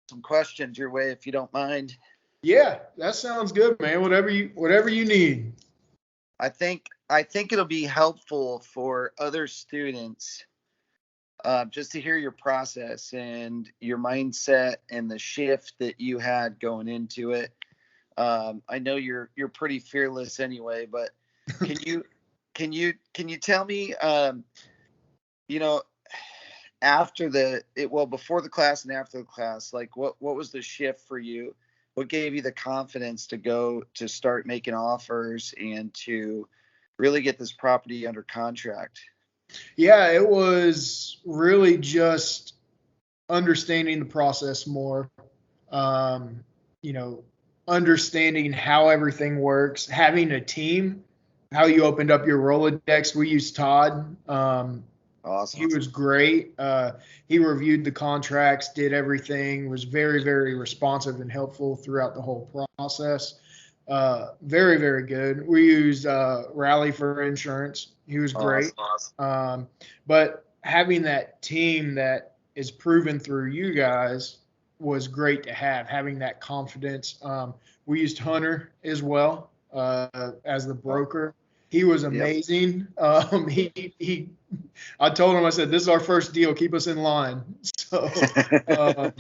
some questions your way if you don't mind. Yeah, that sounds good, man. Whatever you need. I think it'll be helpful for other students, just to hear your process and your mindset and the shift that you had going into it. I know you're pretty fearless anyway, but can you can you tell me, you know, after before the class and after the class, like what was the shift for you? What gave you the confidence to go to start making offers and to really get this property under contract? Yeah, it was really just understanding the process more. Um, you know, understanding how everything works, having a team, how you opened up your Rolodex. We used Todd. He Awesome. was great. He reviewed the contracts, did everything, was very, very responsive and helpful throughout the whole process. Very, very good. We used Rally for insurance. He was great. Awesome. But having that team that is proven through you guys was great to have, having that confidence. We used Hunter as well as the Oh, broker. He was yep. amazing. I told him, I said, this is our first deal. Keep us in line. So uh,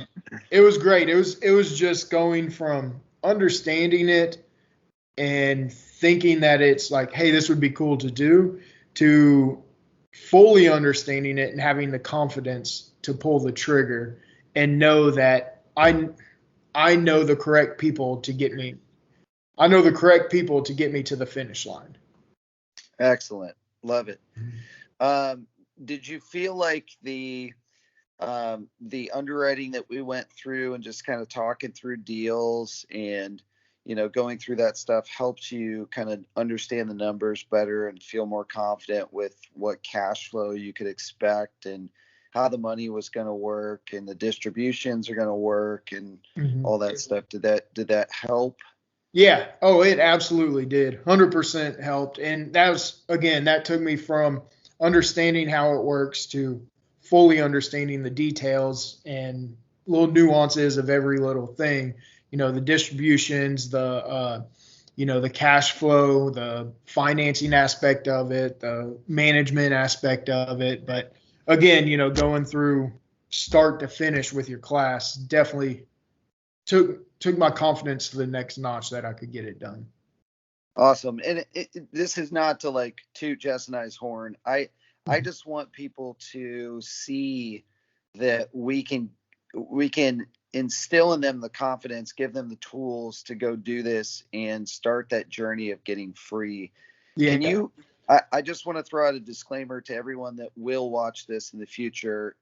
it was great. It was just going from understanding it and thinking that it's like, hey, this would be cool to do, to fully understanding it and having the confidence to pull the trigger and know that I know the correct people to get me. I know the correct people to get me to the finish line. Excellent. Love it. Um, did you feel like the underwriting that we went through and just kind of talking through deals and going through that stuff helps you kind of understand the numbers better and feel more confident with what cash flow you could expect and how the money was going to work and the distributions are going to work and Mhm. all that stuff? Did that help? Yeah. Oh, it absolutely did. 100% helped. And that was, again, that took me from understanding how it works to fully understanding the details and little nuances of every little thing. The distributions, the cash flow, the financing aspect of it, the management aspect of it. But again, going through start to finish with your class definitely took my confidence to the next notch that I could get it done. Awesome. And this is not to like toot Jess and I's horn. I Mhm. just want people to see that we can instill in them the confidence, give them the tools to go do this and start that journey of getting free. Can Yeah. you I just want to throw out a disclaimer to everyone that will watch this in the future.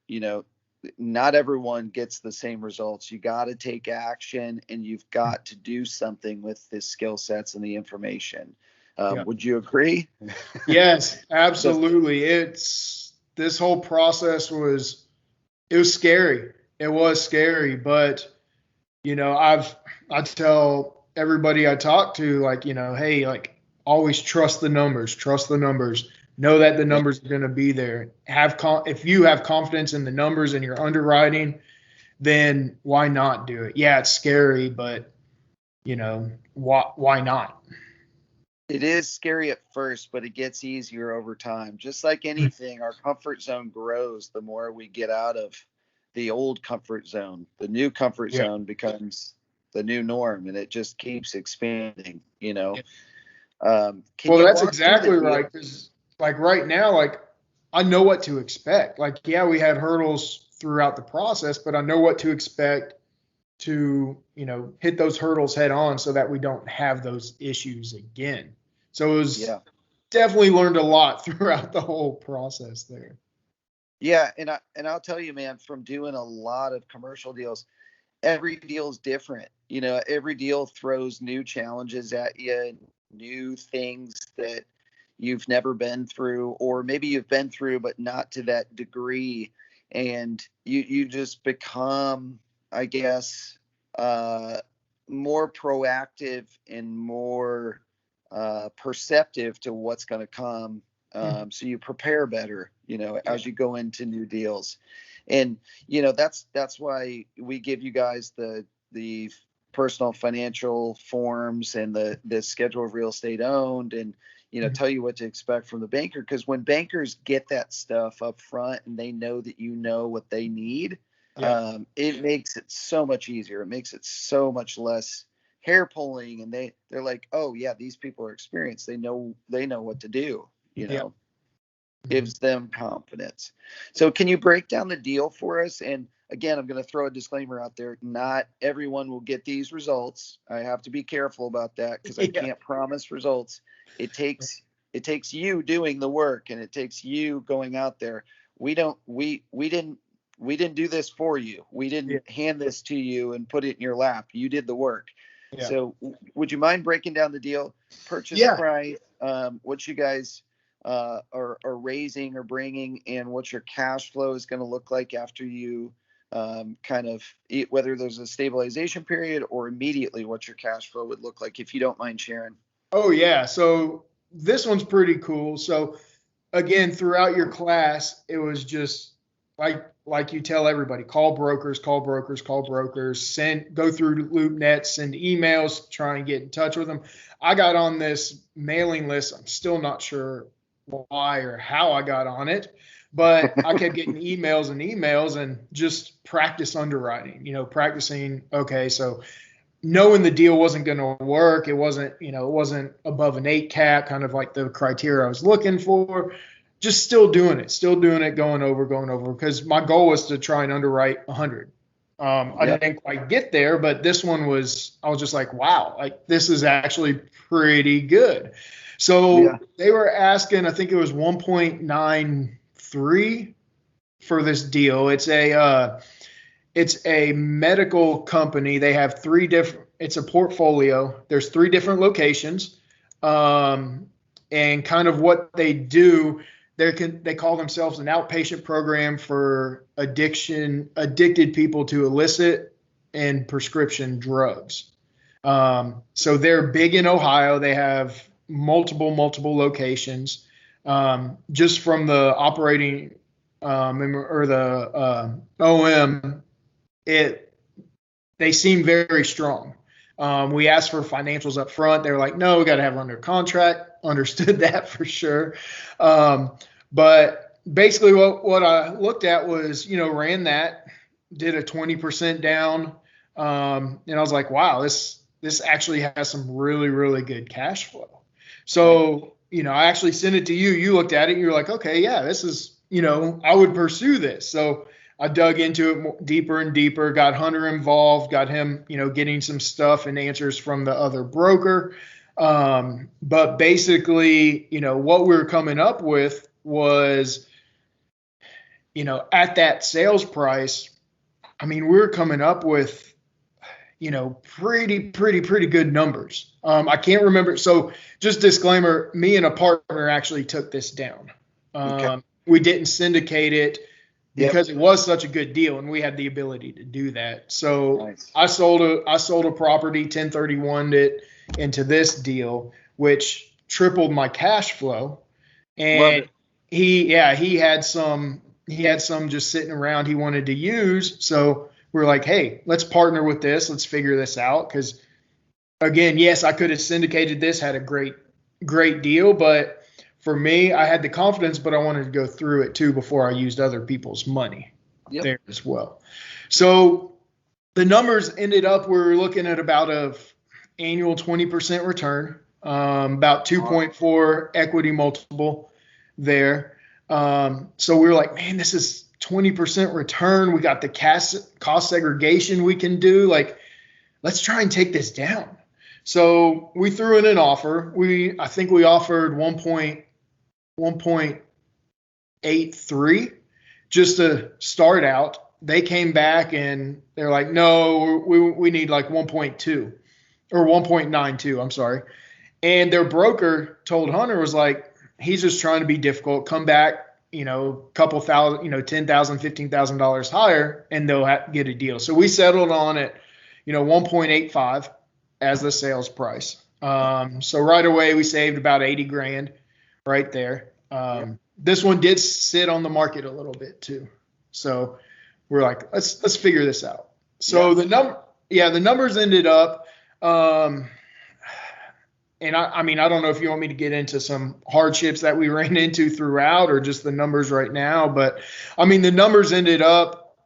Not everyone gets the same results. You got to take action and you've got to do something with the skill sets and the information. Yeah. Would you agree? Yes, Just absolutely. This whole process it was scary. It was scary, but I tell everybody I talk to, like, hey, like, always trust the numbers, trust the numbers. Know that the yeah, numbers are going to be there. If you have confidence in the numbers and your underwriting, then why not do it? Yeah, it's scary, but why not? it is scary at first, but it gets easier over time. Just like anything, our comfort zone grows the more we get out of the old comfort zone. The new comfort Yeah. zone becomes the new norm, and it just keeps expanding. Yeah. Can Well, you that's walk through the exactly deal? right. Because like right now, like I know what to expect. Like, yeah, we had hurdles throughout the process, but I know what to expect to, hit those hurdles head on so that we don't have those issues again. So it was Yeah. definitely learned a lot throughout the whole process there. Yeah, and I'll tell you, man, from doing a lot of commercial deals, every deal is different. Every deal throws new challenges at you, new things that you've never been through, or maybe you've been through, but not to that degree. And you just become, I guess, uh, more proactive and more perceptive to what's going to come. Mhm. So you prepare better, Yeah. as you go into new deals. And that's why we give you guys the personal financial forms and the schedule of real estate owned, and tell you what to expect from the banker, because when bankers get that stuff up front and they know that what they need, Yeah. it makes it so much easier. It makes it so much less hair pulling, and they're like, oh yeah, these people are experienced, they know what to do. Yeah. Gives them confidence. So can you break down the deal for us? And again, I'm going to throw a disclaimer out there. Not everyone will get these results. I have to be careful about that, because I can't promise results. It takes you doing the work, and it takes you going out there. We didn't do this for you. We didn't hand this to you and put it in your lap. You did the work. Yeah. So would you mind breaking down the deal? Purchase price, what you guys are raising or bringing, and what your cash flow is going to look like after you whether there's a stabilization period or immediately, what your cash flow would look like, if you don't mind sharing. Oh yeah. So this one's pretty cool. So again, throughout your class, it was just like you tell everybody, call brokers, go through LoopNet, send emails, try and get in touch with them. I got on this mailing list. I'm still not sure why or how I got on it, but I kept getting emails and just practice underwriting, practicing. Okay. So knowing the deal wasn't going to work, it wasn't above an 8 cap, kind of like the criteria I was looking for. Just still doing it, going over, because my goal was to try and underwrite 100. I didn't quite get there, but this one I was just like, wow, like this is actually pretty good. So they were asking, I think it was 1.93 for this deal. It's a medical company. They have it's a portfolio. There's 3 different locations. And kind of what they do, they call themselves an outpatient program for addicted people to illicit and prescription drugs. So they're big in Ohio. They have multiple locations. Just from the operating or the OM, they seem very strong. We asked for financials up front. They were like, no, we got to have under contract. Understood that for sure. But basically what I looked at was, ran that, did a 20% down. And I was like, wow, this actually has some really, really good cash flow. So, I actually sent it to you. You looked at it and you're like, okay, yeah, this is, I would pursue this. So I dug into it deeper and deeper, got Hunter involved, got him, getting some stuff and answers from the other broker. But basically, what we were coming up with was, at that sales price, I mean, we were coming up with, pretty good numbers. I can't remember. So just disclaimer, me and a partner actually took this down. We didn't syndicate it because it was such a good deal and we had the ability to do that. So nice. I sold a property, 1031'd it into this deal, which tripled my cash flow. And he had some just sitting around he wanted to use. So we're like, hey, let's partner with this. Let's figure this out. Because again, yes, I could have syndicated this, had a great deal, but for me, I had the confidence, but I wanted to go through it too before I used other people's money there as well. So the numbers ended up, we're looking at about a annual 20% return, about 2.4 equity multiple there. So we were like, man, this is 20% return. We got the cost segregation we can do. Like, let's try and take this down. So we threw in an offer. I think we offered 1.83 just to start out. They came back and they're like, no, we need like 1.2 or 1.92. I'm sorry. And their broker told Hunter, was like, he's just trying to be difficult, come back, couple thousand, $10,000, $15,000 higher, and they'll get a deal. So we settled on it, 1.85 as the sales price. So right away we saved about 80 grand right there. This one did sit on the market a little bit too. So we're like, let's figure this out. So Yeah. the numbers ended up, um, and I mean, I don't know if you want me to get into some hardships that we ran into throughout or just the numbers right now, but I mean, the numbers ended up,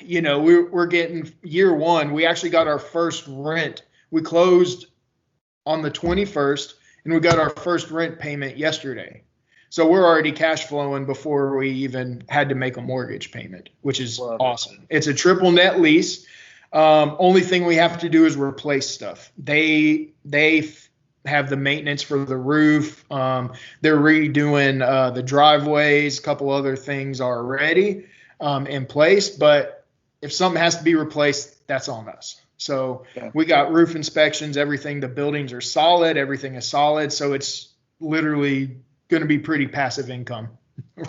we're getting year one. We actually got our first rent. We closed on the 21st and we got our first rent payment yesterday. So we're already cash flowing before we even had to make a mortgage payment, which is Love it. awesome. It's a triple net lease. Only thing we have to do is replace stuff. They have the maintenance for the roof. They're redoing the driveways. A couple other things are already in place, but if something has to be replaced, that's on us. So we got roof inspections, everything. The buildings are solid. Everything is solid. So it's literally going to be pretty passive income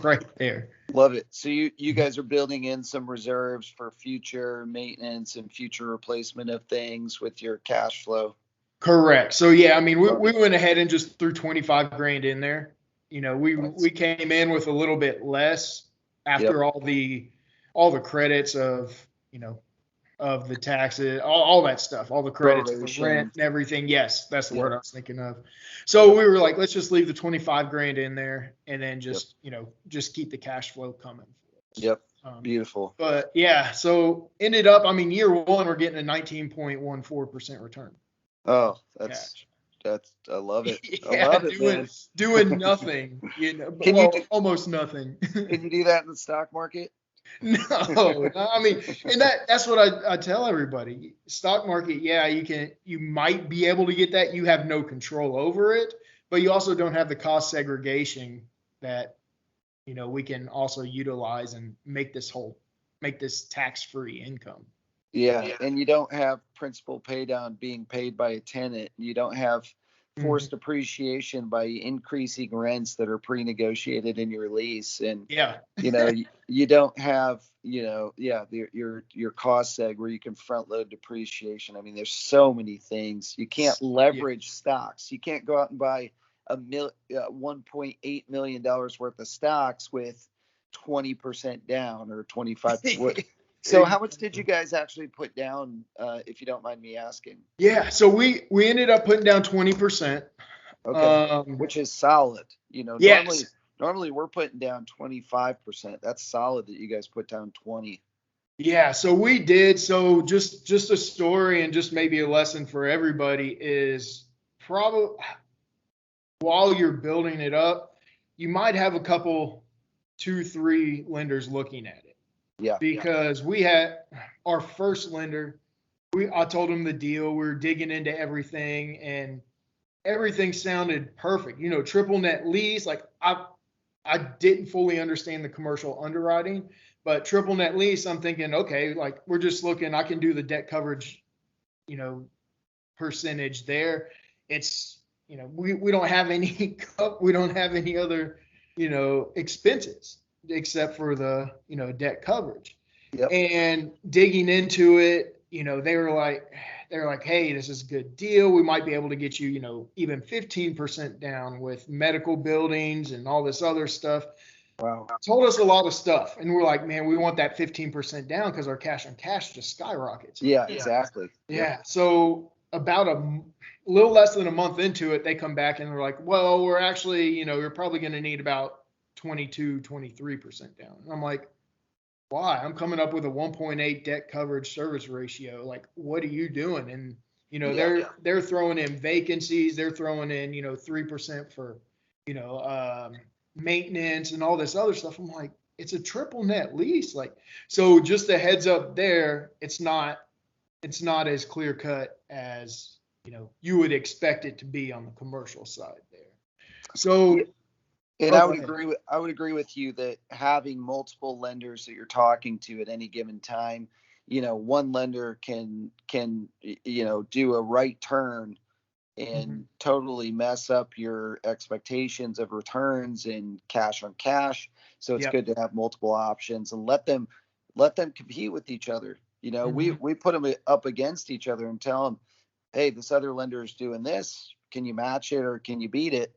right there. Love it. So you guys are building in some reserves for future maintenance and future replacement of things with your cash flow. Correct. So yeah, I mean, we went ahead and just threw 25 grand in there. We came in with a little bit less after all the credits of, of the taxes, all that stuff, all the credits, the rent and everything. Yes, that's the word I was thinking of. So we were like, let's just leave the 25 grand in there and then just, just keep the cash flow coming. Yep. Beautiful. But yeah, so ended up, I mean, year one, we're getting a 19.14% return. Oh, that's I love it. I love it, man. Doing nothing, almost nothing. Can you do that in the stock market? No, I mean, and that's what I tell everybody. Stock market, yeah, you might be able to get that. You have no control over it, but you also don't have the cost segregation that, we can also utilize and make this tax-free income. Yeah, and you don't have principal pay down being paid by a tenant. You don't have forced appreciation by increasing rents that are pre-negotiated in your lease, and you don't have your cost seg where you can front load depreciation. I mean, there's so many things. You can't leverage stocks. You can't go out and buy $1.8 million worth of stocks with 20% down or 25%. So how much did you guys actually put down, if you don't mind me asking? Yeah, so we ended up putting down 20%. Okay, which is solid. Normally we're putting down 25%. That's solid that you guys put down 20. Yeah, so we did. So just a story and just maybe a lesson for everybody is probably while you're building it up, you might have a couple, 2-3 lenders looking at it. Yeah. Because we had our first lender, I told him the deal. We were digging into everything and everything sounded perfect. Triple net lease. Like I didn't fully understand the commercial underwriting, but triple net lease, I'm thinking, okay, like we're just looking, I can do the debt coverage, percentage there. It's, we don't have any other, expenses except for the, debt coverage. Yep. And digging into it, they were like, hey, this is a good deal. We might be able to get you, even 15% down with medical buildings and all this other stuff. Wow. Told us a lot of stuff. And we're like, man, we want that 15% down because our cash on cash just skyrockets. Yeah, exactly. Yeah. So about a little less than a month into it, they come back and they're like, well, we're actually, you're probably going to need about 23% down. And I'm like, why? I'm coming up with a 1.8 debt coverage service ratio. Like, what are you doing? And, they're throwing in vacancies. They're throwing in, 3% for, maintenance and all this other stuff. I'm like, it's a triple net lease. Like, so just a heads up there, it's not as clear cut as, you would expect it to be on the commercial side there. So, and I would agree with you that having multiple lenders that you're talking to at any given time, one lender can do a right turn and totally mess up your expectations of returns and cash on cash. So it's good to have multiple options and let them compete with each other. We put them up against each other and tell them, hey, this other lender is doing this. Can you match it or can you beat it?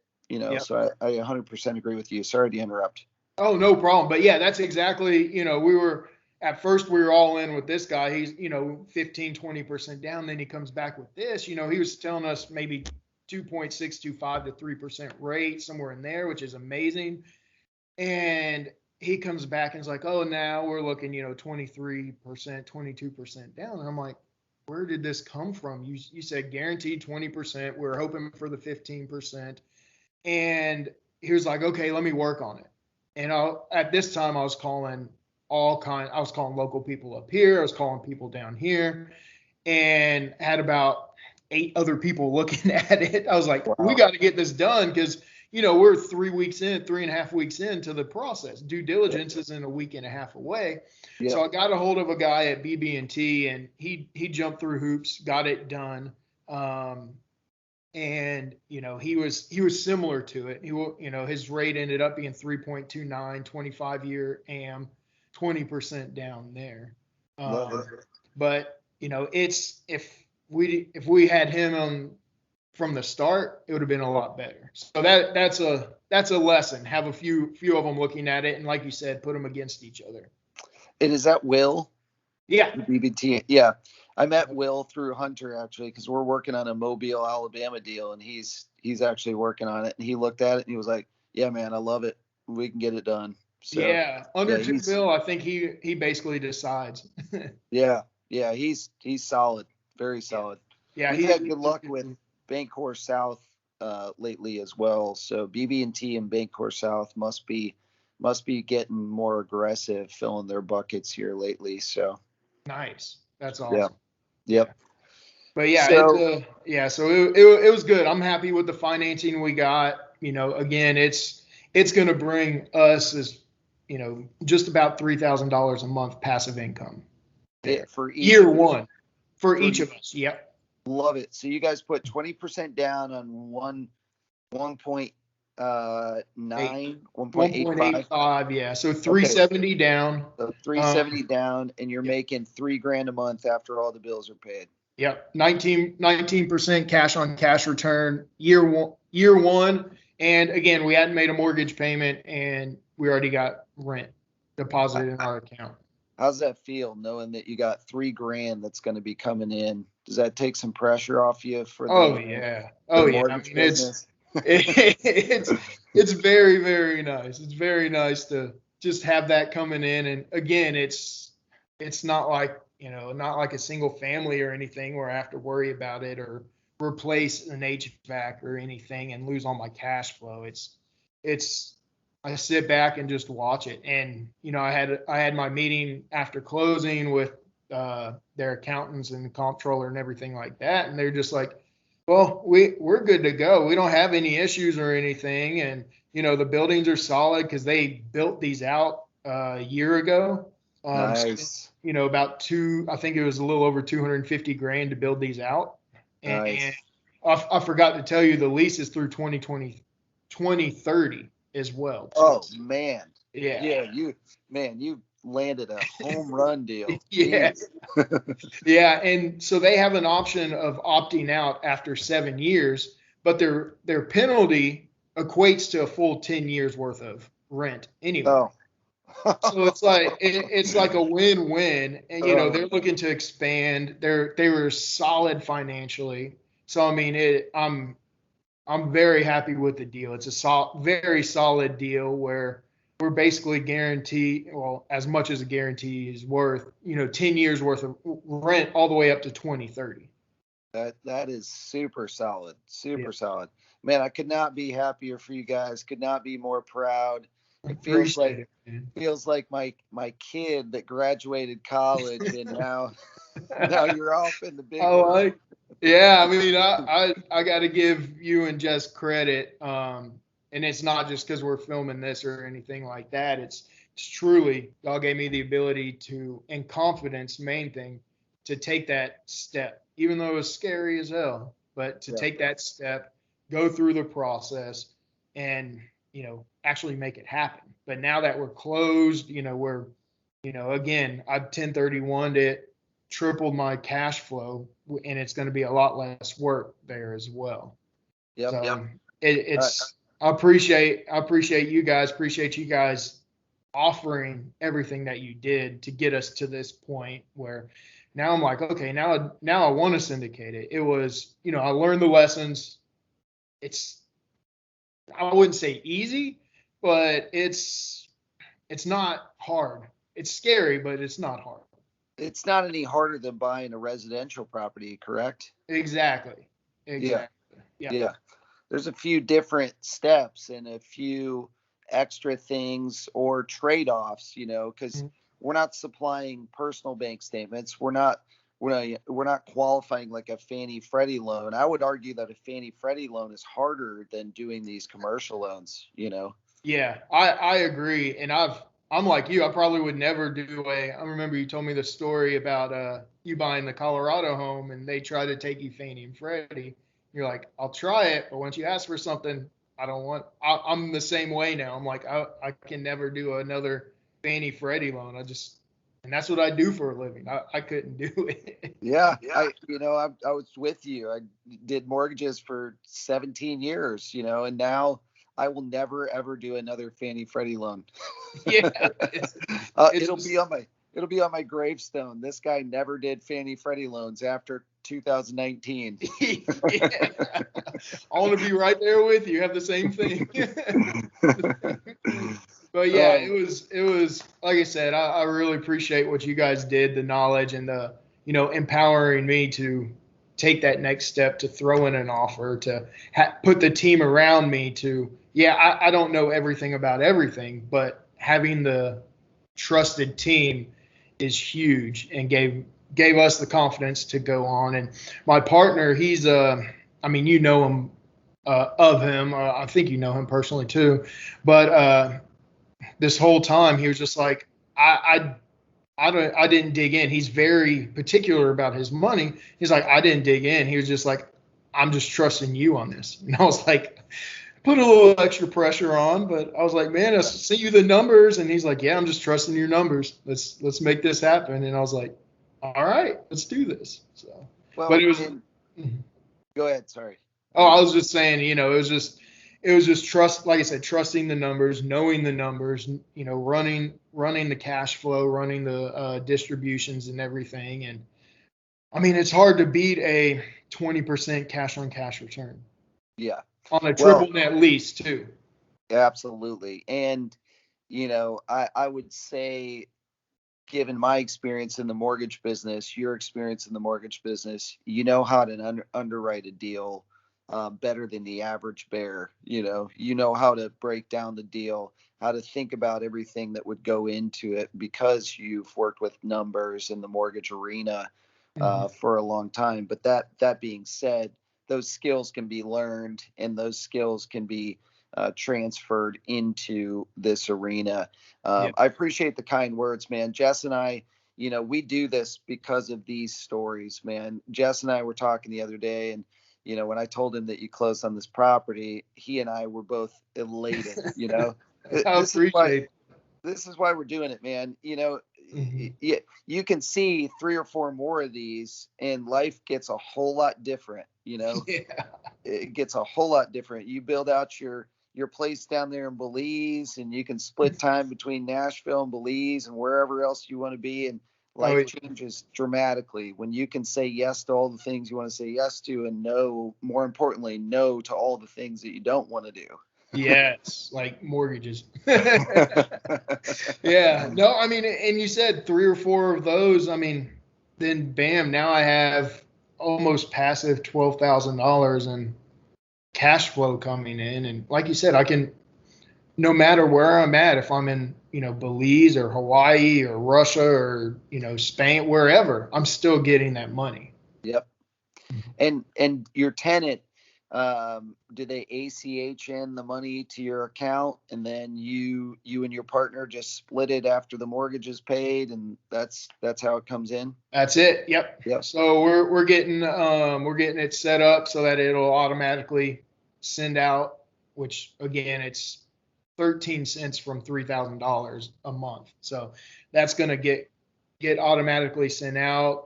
So I 100% agree with you. Sorry to interrupt. Oh, no problem. But yeah, that's exactly, we were at first we were all in with this guy. He's, 15, 20% down. Then he comes back with this. He was telling us maybe 2.625 to 3% rate, somewhere in there, which is amazing. And he comes back and is like, oh, now we're looking, 23%, 22% down. And I'm like, where did this come from? You said guaranteed 20%. We're hoping for the 15%. And he was like, okay, let me work on it. And at this time, I was calling local people up here. I was calling people down here, and had about 8 other people looking at it. I was like, we got to get this done because, we're 3.5 weeks into the process. Due diligence isn't a week and a half away. Yep. So I got a hold of a guy at BB&T, and he jumped through hoops, got it done. And he was similar to it. His rate ended up being 3.29, 25-year AM, 20% down there. But it's if we had him on from the start, it would have been a lot better. So that's a lesson. Have a few of them looking at it, and like you said, put them against each other. And is that Will? Yeah. BBT. Yeah. I met Will through Hunter, actually, because we're working on a Mobile, Alabama deal, and he's actually working on it. And he looked at it and he was like, yeah, man, I love it. We can get it done. So, yeah. Under 2 mil, I think he basically decides. Yeah. He's solid. Very solid. Yeah. We've had good luck with Bancorp South lately as well. So BB&T and Bancorp South must be getting more aggressive filling their buckets here lately. So nice. That's awesome. Yeah. Yep. But yeah, so it was good. I'm happy with the financing we got. Again, it's going to bring us as just about $3,000 a month passive income for year one for each of us. Yep. Love it. So you guys put 20% down on 1.9, 1.85. Yeah. So 370 down. So 370 down, and you're making $3,000 a month after all the bills are paid. Yep. 19% cash on cash return year one. And again, we hadn't made a mortgage payment, and we already got rent deposited in our account. How's that feel, knowing that you got $3,000 that's going to be coming in? Does that take some pressure off you for the mortgage business? It's very, very nice. It's very nice to just have that coming in. And again, it's not like a single family or anything where I have to worry about it or replace an HVAC or anything and lose all my cash flow. I sit back and just watch it. And I had my meeting after closing with their accountants and the comptroller and everything like that, and they're just like, well, we're good to go. We don't have any issues or anything. And, the buildings are solid because they built these out a year ago. Nice. So, I think it was a little over $250,000 to build these out. And I forgot to tell you the lease is through 2030 as well. Oh, man. Yeah. You landed a home run deal. Yeah. Yeah. And so they have an option of opting out after 7 years, but their penalty equates to a full 10 years worth of rent anyway. Oh. So it's like a win-win. And, they're looking to expand. They were solid financially. So, I mean, I'm very happy with the deal. It's a very solid deal where we're basically guaranteed, well, as much as a guarantee is worth, 10 years worth of rent all the way up to 2030. That is super solid. Solid. Man, I could not be happier for you guys. Could not be more proud. It feels like my kid that graduated college and now you're off in the big world. Yeah, I mean, I got to give you and Jess credit. And it's not just because we're filming this or anything like that. It's truly, y'all gave me the ability to, and confidence, main thing, to take that step, even though it was scary as hell, but to take that step, go through the process, and, actually make it happen. But now that we're closed, we're, again, I've 1031'd it, tripled my cash flow, and it's going to be a lot less work there as well. It's I appreciate you guys. Appreciate you guys offering everything that you did to get us to this point where now I'm like, okay, now I want to syndicate it. It was, I learned the lessons. It's, I wouldn't say easy, but it's not hard. It's scary, but it's not hard. It's not any harder than buying a residential property, correct? Exactly. Yeah. Exactly. Yeah. Yeah. There's a few different steps and a few extra things or trade-offs, because Mhm. we're not supplying personal bank statements. We're not qualifying like a Fannie Freddie loan. I would argue that a Fannie Freddie loan is harder than doing these commercial loans. Yeah, I agree. And I'm like you, I probably would never do I remember you told me the story about you buying the Colorado home and they try to take you Fannie and Freddie. You're like, I'll try it, but once you ask for something, I don't want I'm the same way now. I'm like, I can never do another Fannie Freddie loan. And that's what I do for a living. I couldn't do it. Yeah, Yeah. I was with you. I did mortgages for 17 years, and now I will never ever do another Fannie Freddie loan. Yeah. It's, it's It'll be just on my gravestone. This guy never did Fannie Freddie loans after 2019. yeah. I want to be right there with you. Have the same thing. But yeah, Oh, it was like I said, I really appreciate what you guys did, the knowledge and the empowering me to take that next step, to throw in an offer, to put the team around me to I don't know everything about everything, but having the trusted team is huge and gave us the confidence to go on. And my partner, he's I mean, you know him of him. I think you know him personally too. But this whole time, he was just like, I didn't dig in. He's very particular about his money. He's like, I didn't dig in. He was just like, I'm just trusting you on this. And I was like, put a little extra pressure on, but I was like, man, I sent you the numbers, and he's like, yeah, I'm just trusting your numbers. Let's make this happen. And I was like, all right, let's do this. So, but well, it was. and go ahead. Sorry, I Oh, I didn't was mean. just saying, it was just trust, like I said, trusting the numbers, knowing the numbers, running the cash flow, running the distributions and everything. And I mean, it's hard to beat a 20% cash on cash return Yeah. on a triple Well, net lease too. absolutely. And I would say, given my experience in the mortgage business, your experience in the mortgage business, you know how to underwrite a deal better than the average bear. You know how to break down the deal, how to think about everything that would go into it because you've worked with numbers in the mortgage arena Mhm. for a long time. But that being said, those skills can be learned, and those skills can be transferred into this arena. Yeah. I appreciate the kind words, man. Jess and I, we do this because of these stories, man. Jess and I were talking the other day, and when I told him that you closed on this property, he and I were both elated. I This is why appreciate. this is why we're doing it, man. Mhm. You can see 3 or 4 more of these, and life gets a whole lot different. Yeah. It gets a whole lot different. You build out your place down there in Belize, and you can split time between Nashville and Belize and wherever else you want to be, and Oh, life changes dramatically when you can say yes to all the things you want to say yes to, and no, more importantly, no to all the things that you don't want to do. yes, like mortgages. Yeah. No, I mean, and you said 3 or 4 of those. I mean, then bam, now I have almost passive $12,000 in cash flow coming in. And like you said, I can, no matter where I'm at, if I'm in, Belize or Hawaii or Russia or, Spain, wherever, I'm still getting that money. Yep. And your tenant, do they ACH in the money to your account, and then you and your partner just split it after the mortgage is paid, and that's how it comes in? That's it. Yep. Yep. So we're getting it set up so that it'll automatically send out, which again it's 13 cents from $3,000 a month. So that's going to get automatically sent out.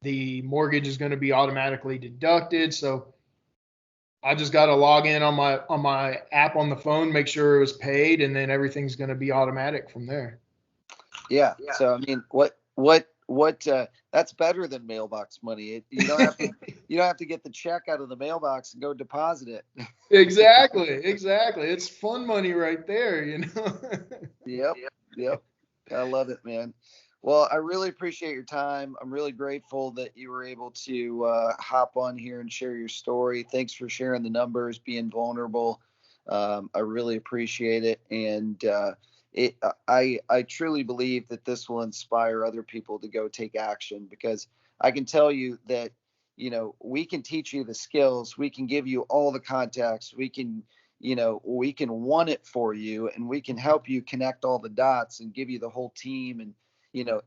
The mortgage is going to be automatically deducted. So I just got to log in on my app on the phone, make sure it was paid, and then everything's going to be automatic from there. Yeah. So I mean, what? That's better than mailbox money. You don't have to you don't have to get the check out of the mailbox and go deposit it. Exactly. It's fun money right there, you know. Yep. Yep. I love it, man. Well, I really appreciate your time. I'm really grateful that you were able to hop on here and share your story. Thanks for sharing the numbers, being vulnerable. I really appreciate it, and I truly believe that this will inspire other people to go take action, because I can tell you that we can teach you the skills, we can give you all the contacts, we can want it for you, and we can help you connect all the dots and give you the whole team and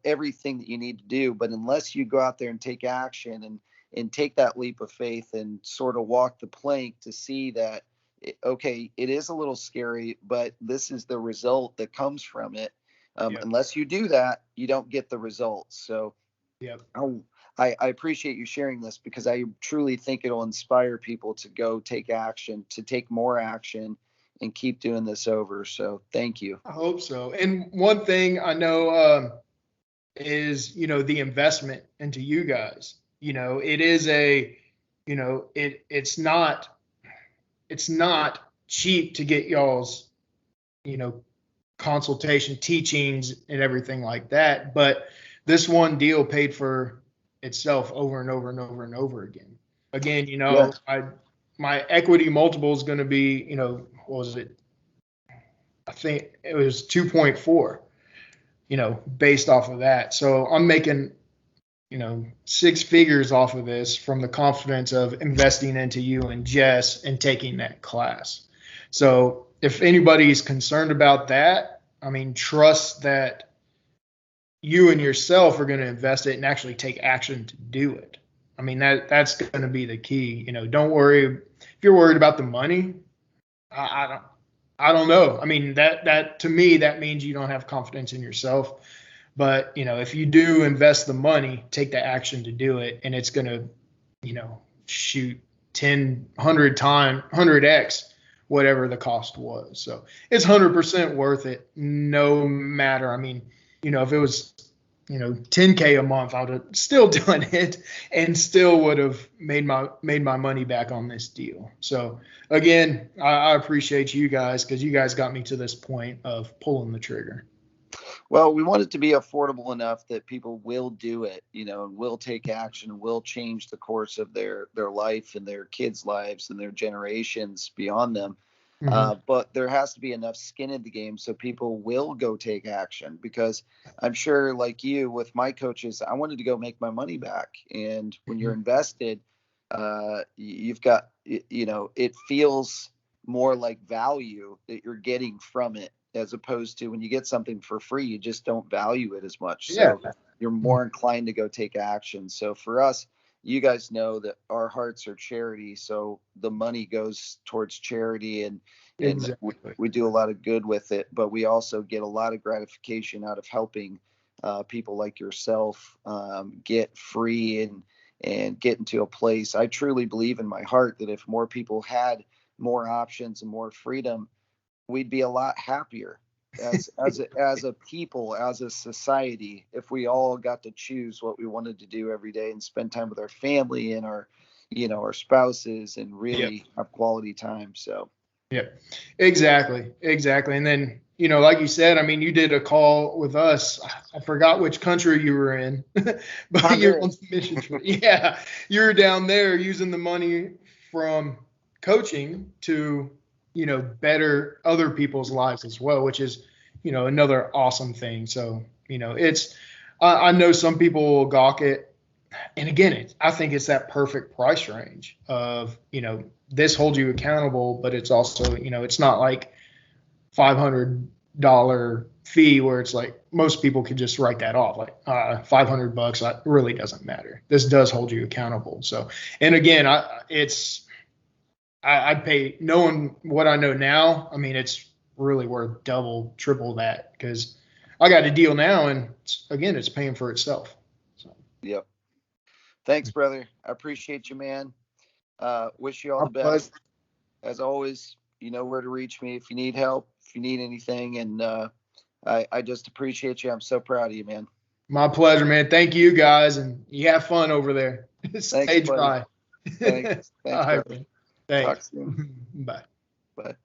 everything that you need to do. But unless you go out there and take action and take that leap of faith and sort of walk the plank to see that okay, it is a little scary, but this is the result that comes from it. Yep. Unless you do that, you don't get the results. So Yep. I appreciate you sharing this, because I truly think it'll inspire people to go take action, to take more action, and keep doing this over. So thank you. I hope so. And one thing I know is, the investment into you guys. It is it's not cheap to get y'all's, consultation, teachings, and everything like that. But this one deal paid for itself over and over and over and over again. Again, Yeah. my equity multiple is going to be, what was it? I think it was 2.4, based off of that. So I'm making, six figures off of this from the confidence of investing into you and Jess and taking that class. So if anybody's concerned about that, I mean, trust that you and yourself are going to invest it and actually take action to do it. I mean, that's going to be the key. Don't worry if you're worried about the money. I don't know. I mean, that to me, that means you don't have confidence in yourself. But, if you do invest the money, take the action to do it, and it's going to, shoot 10, 100x whatever the cost was. So it's 100% worth it, no matter. I mean, if it was, 10K a month, I would have still done it and still would have made my money back on this deal. So again, I appreciate you guys, because you guys got me to this point of pulling the trigger. Well, we want it to be affordable enough that people will do it, and will take action, and will change the course of their life and their kids' lives and their generations beyond them. But there has to be enough skin in the game so people will go take action, because I'm sure, like you, with my coaches, I wanted to go make my money back. And when you're invested, you've got, it feels more like value that you're getting from it, as opposed to when you get something for free, you just don't value it as much. So you're more inclined to go take action. So for us, you guys know that our hearts are charity. So the money goes towards charity, and Exactly. we do a lot of good with it, but we also get a lot of gratification out of helping people like yourself get free and get into a place. I truly believe in my heart that if more people had more options and more freedom, we'd be a lot happier as a people, as a society, if we all got to choose what we wanted to do every day and spend time with our family and our spouses, and really have quality time. So Exactly. And then, like you said, I mean, you did a call with us. I forgot which country you were in, but you're on the mission trip. Yeah, you're down there using the money from coaching to, better other people's lives as well, which is, another awesome thing. So, I know some people will gawk it. And again, I think it's that perfect price range of, this holds you accountable, but it's also, it's not like $500 fee where it's like most people could just write that off. Like $500, it really doesn't matter. This does hold you accountable. So, and again, I'd pay, knowing what I know now. I mean, it's really worth double, triple that, because I got a deal now, and again, it's paying for itself. So. Yep. Thanks, brother. I appreciate you, man. Wish you all the best. Pleasure. as always, you know where to reach me if you need help, if you need anything. And I just appreciate you. I'm so proud of you, man. My pleasure, man. Thank you guys, and you have fun over there. Thanks, Stay buddy. dry. Thanks. All Thanks, right, brother. man. Talk Thanks. soon. Bye. Bye.